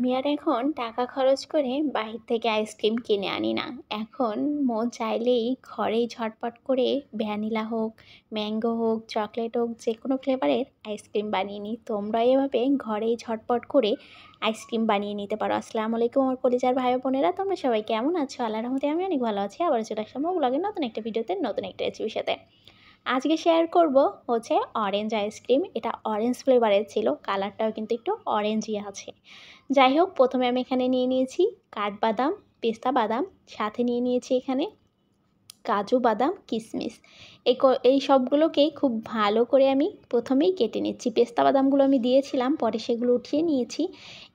আমি আর এখন টাকা খরচ করে বাহির থেকে আইসক্রিম কিনে আনি না। এখন মন চাইলেই ঘরেই ঝটপট করে ভ্যানিলা হোক, ম্যাঙ্গো হোক, চকলেট হোক যেকোনো ফ্লেভারের আইসক্রিম বানিয়ে নিই। তোমরা এভাবে ঘরেই ঝটপট করে আইসক্রিম বানিয়ে নিতে পারো। আসসালামু আলাইকুম আমার কলিজার ভাই বোনেরা, তোমরা সবাই কেমন আছো? আল্লাহর রহমতে আমি অনেক ভালো আছি। আবার চলে আসলাম ব্লগের নতুন একটা ভিডিওতে, নতুন একটা রেসিপির সাথে। আজকে শেয়ার করব হচ্ছে অরেঞ্জ আইসক্রিম। এটা অরেঞ্জ ফ্লেভারের ছিল, কালারটাও কিন্তু একটু অরেঞ্জই আছে। যাই হোক, প্রথমে আমি এখানে নিয়ে নিয়েছি কাঠবাদাম, পেস্তা বাদাম, সাথে নিয়ে নিয়েছি এখানে কাজু বাদাম, কিশমিশ। এই সবগুলোকেই খুব ভালো করে আমি প্রথমেই কেটে নিচ্ছি। পেস্তা বাদামগুলো আমি দিয়েছিলাম, পরে সেগুলো উঠিয়ে নিয়েছি।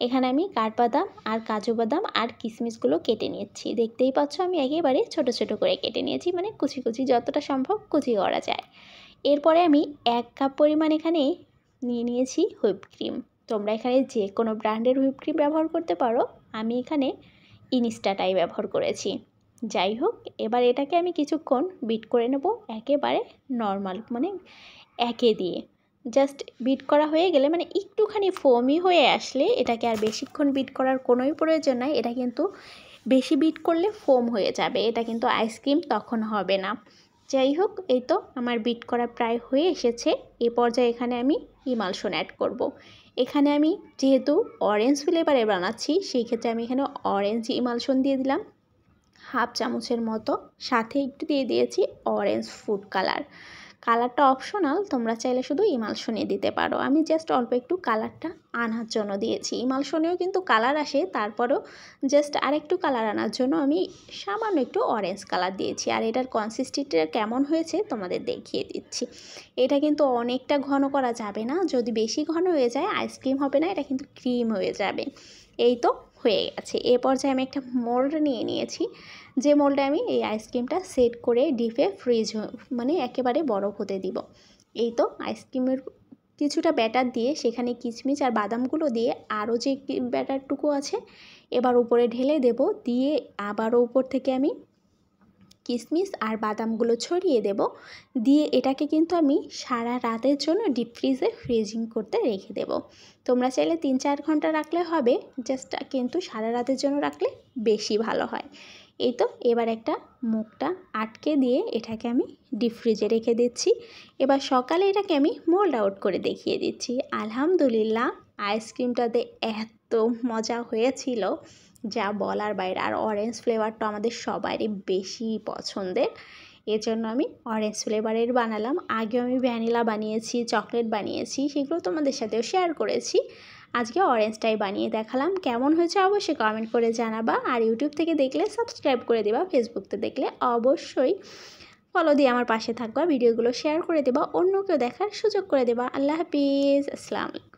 এখানে আমি কাঠবাদাম আর কাজু বাদাম আর কিশমিশগুলো কেটে নিচ্ছি। দেখতেই পাচ্ছ আমি একেবারে ছোট ছোট করে কেটে নিয়েছি, মানে কুচি কুচি যতটা সম্ভব কুচি করা যায়। এরপরে আমি 1 কাপ পরিমাণ এখানে নিয়ে নিয়েছি হুইপ ক্রিম। তোমরা এখানে যে কোনো ব্র্যান্ডের হুইপ ক্রিম ব্যবহার করতে পারো, আমি এখানে ইনস্টাটাই ব্যবহার করেছি। যাই হোক, এবার এটাকে আমি কিছুক্ষণ বিট করে নেব একেবারে নর্মাল, মানে একে দিয়ে। জাস্ট বিট করা হয়ে গেলে, মানে একটুখানি ফোমি হয়ে আসলে, এটাকে আর বেশিক্ষণ বিট করার কোনোই প্রয়োজন নাই। এটা কিন্তু বেশি বিট করলে ফোম হয়ে যাবে, এটা কিন্তু আইসক্রিম তখন হবে না। যাই হোক, এই তো আমার বিট করা প্রায় হয়ে এসেছে। এ পর্যায়ে এখানে আমি ইমালশন অ্যাড করব। এখানে আমি যেহেতু অরেঞ্জ ফ্লেভারে বানাচ্ছি, সেই ক্ষেত্রে আমি এখানে অরেঞ্জ ইমালশন দিয়ে দিলাম হাফ চামচের মতো। সাথে একটু দিয়ে দিয়েছি অরেঞ্জ ফুড কালার। কালারটা অপশনাল, তোমরা চাইলে শুধু ইমালশনে দিতে পারো। আমি জাস্ট অল্প একটু কালারটা আনার জন্য দিয়েছি। ইমালশনেও কিন্তু কালার আসে, তারপরেও জাস্ট আরেকটু কালার আনার জন্য আমি সামান্য একটু অরেঞ্জ কালার দিয়েছি। আর এটার কনসিস্টেন্সিটা কেমন হয়েছে তোমাদের দেখিয়ে দিচ্ছি। এটা কিন্তু অনেকটা ঘন করা যাবে না, যদি বেশি ঘন হয়ে যায় আইসক্রিম হবে না, এটা কিন্তু ক্রিম হয়ে যাবে। এই তো হয়ে গেছে। এ পর্যায়ে আমি একটা মোল্ড নিয়ে নিয়েছি, যে মোল্ডে আমি এই আইসক্রিমটা সেট করে ডিপে মানে একেবারে বরফ হতে দিব। এই তো আইসক্রিমের কিছুটা ব্যাটার দিয়ে সেখানে কিশমিশ আর বাদামগুলো দিয়ে আরও যে ব্যাটারটুকু আছে এবার উপরে ঢেলে দেব। দিয়ে আবারও উপর থেকে আমি কিশমিশ আর বাদামগুলো ছড়িয়ে দেব। দিয়ে এটাকে কিন্তু আমি সারা রাতের জন্য ডিপ ফ্রিজিং করতে রেখে দেব। তোমরা চাইলে 3-4 ঘন্টা রাখলে হবে, জাস্ট কিন্তু সারা রাতের জন্য রাখলে বেশি ভালো হয়। এই তো এবার একটা মুখটা আটকে দিয়ে এটাকে আমি ডিপ ফ্রিজে রেখে দিচ্ছি। এবার সকালে এটাকে আমি মোল্ড আউট করে দেখিয়ে দিচ্ছি। আলহামদুলিল্লাহ, আইসক্রিমটাতে এত মজা হয়েছিল যা বলার বাইরে। আর অরেঞ্জ ফ্লেভারটা আমাদের সবারই বেশি পছন্দের, এজন্য আমি অরেঞ্জ ফ্লেভারের বানালাম। আগেও আমি ভ্যানিলা বানিয়েছি, চকলেট বানিয়েছি, সেগুলো তোমাদের সাথেও শেয়ার করেছি। আজকে অরেঞ্জটাই বানিয়ে দেখালাম। কেমন হয়েছে অবশ্যই কমেন্ট করে জানাবা। আর ইউটিউব থেকে দেখলে সাবস্ক্রাইব করে দেবা, ফেসবুকতে দেখলে অবশ্যই ফলো দিয়ে আমার পাশে থাকবা, ভিডিওগুলো শেয়ার করে দেবা, অন্যকেও দেখার সুযোগ করে দেবা। আল্লাহ হাফিজ, আসসালামু আলাইকুম।